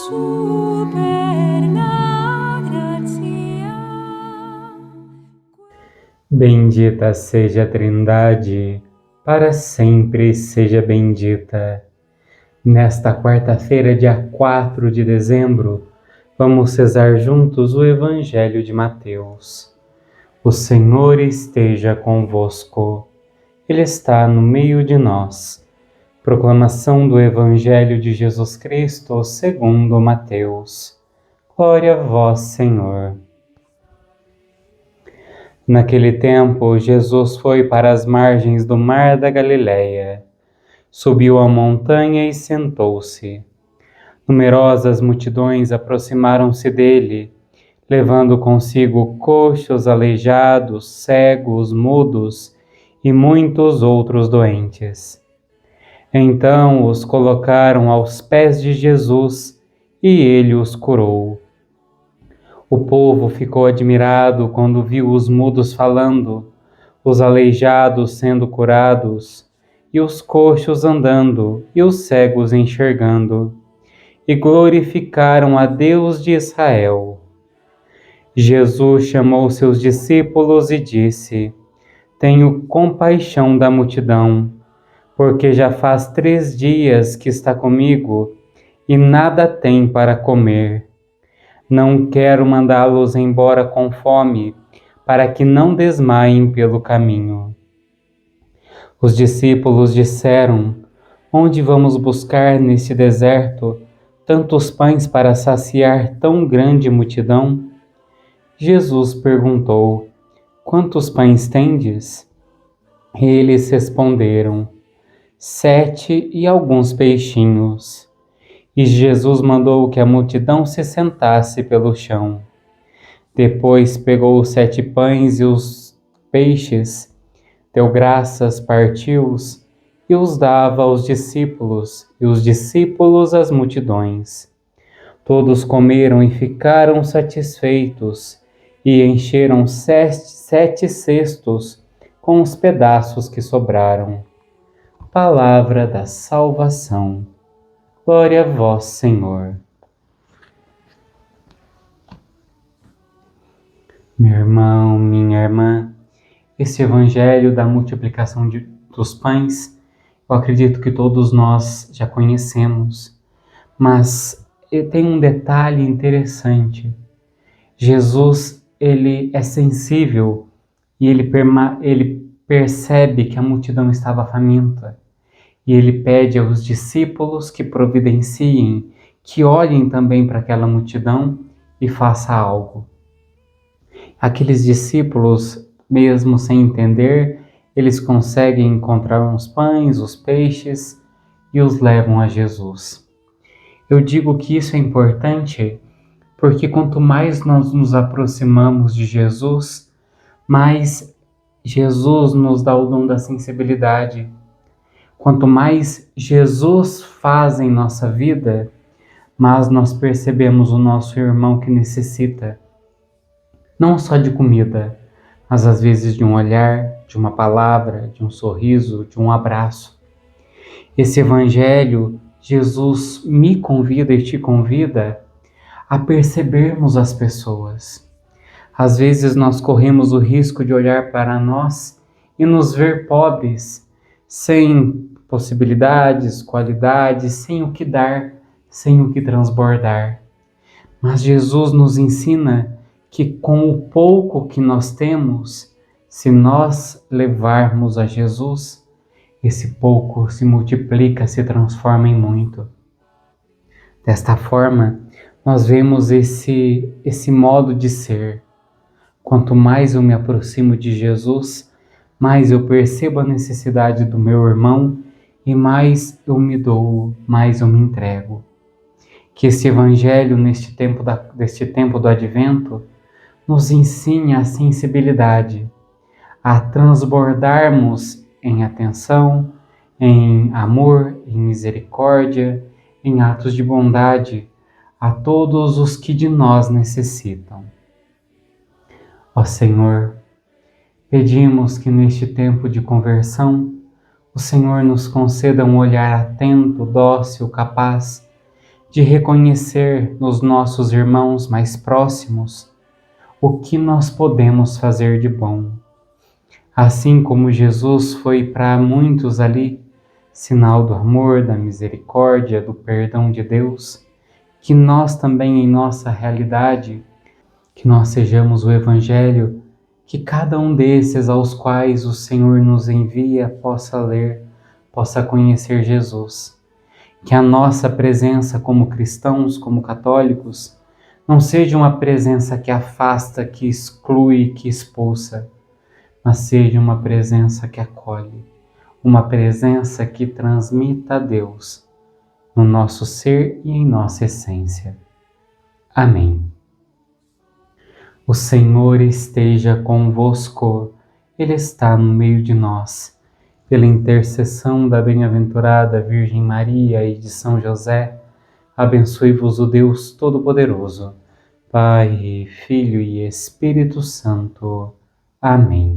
superna gratia. Bendita seja a Trindade, para sempre seja bendita. Nesta quarta-feira, dia 4 de dezembro, vamos rezar juntos o Evangelho de Mateus. O Senhor esteja convosco, Ele está no meio de nós. Proclamação do Evangelho de Jesus Cristo segundo Mateus. Glória a vós, Senhor. Naquele tempo, Jesus foi para as margens do mar da Galileia. Subiu a montanha e sentou-se. Numerosas multidões aproximaram-se dele, levando consigo coxos, aleijados, cegos, mudos e muitos outros doentes. Então os colocaram aos pés de Jesus e ele os curou. O povo ficou admirado quando viu os mudos falando, os aleijados sendo curados, e os coxos andando, e os cegos enxergando, e glorificaram a Deus de Israel. Jesus chamou seus discípulos e disse: Tenho compaixão da multidão, porque já faz 3 dias que está comigo e nada tem para comer. Não quero mandá-los embora com fome, para que não desmaiem pelo caminho. Os discípulos disseram: Onde vamos buscar neste deserto tantos pães para saciar tão grande multidão? Jesus perguntou: Quantos pães tendes? Eles responderam: 7 e alguns peixinhos. E Jesus mandou que a multidão se sentasse pelo chão. Depois pegou os 7 pães e os peixes, deu graças, partiu-os e os dava aos discípulos, e os discípulos às multidões. Todos comeram e ficaram satisfeitos, e encheram 7 cestos com os pedaços que sobraram. Palavra da salvação. Glória a vós, Senhor. Meu irmão, minha irmã, esse evangelho da multiplicação dos pães, eu acredito que todos nós já conhecemos, mas tem um detalhe interessante. Jesus, ele é sensível e ele percebe que a multidão estava faminta. E ele pede aos discípulos que providenciem, que olhem também para aquela multidão e façam algo. Aqueles discípulos, mesmo sem entender, eles conseguem encontrar uns pães, os peixes e os levam a Jesus. Eu digo que isso é importante porque quanto mais nós nos aproximamos de Jesus, mais Jesus nos dá o dom da sensibilidade. Quanto mais Jesus faz em nossa vida, mais nós percebemos o nosso irmão que necessita, não só de comida, mas às vezes de um olhar, de uma palavra, de um sorriso, de um abraço. Esse evangelho, Jesus me convida e te convida a percebermos as pessoas. Às vezes nós corremos o risco de olhar para nós e nos ver pobres, sem possibilidades, qualidades, sem o que dar, sem o que transbordar. Mas Jesus nos ensina que com o pouco que nós temos, se nós levarmos a Jesus, esse pouco se multiplica, se transforma em muito. Desta forma, nós vemos esse modo de ser. Quanto mais eu me aproximo de Jesus, mais eu percebo a necessidade do meu irmão e mais eu me dou, mais eu me entrego. Que esse evangelho deste tempo do advento nos ensine a sensibilidade, a transbordarmos em atenção, em amor, em misericórdia, em atos de bondade a todos os que de nós necessitam. Ó Senhor, pedimos que neste tempo de conversão, o Senhor nos conceda um olhar atento, dócil, capaz de reconhecer nos nossos irmãos mais próximos o que nós podemos fazer de bom. Assim como Jesus foi para muitos ali, sinal do amor, da misericórdia, do perdão de Deus, que nós também em nossa realidade, que nós sejamos o Evangelho, que cada um desses aos quais o Senhor nos envia possa ler, possa conhecer Jesus. Que a nossa presença como cristãos, como católicos, não seja uma presença que afasta, que exclui, que expulsa, mas seja uma presença que acolhe, uma presença que transmita a Deus no nosso ser e em nossa essência. Amém. O Senhor esteja convosco, Ele está no meio de nós. Pela intercessão da bem-aventurada Virgem Maria e de São José, abençoe-vos o Deus Todo-Poderoso, Pai, Filho e Espírito Santo. Amém.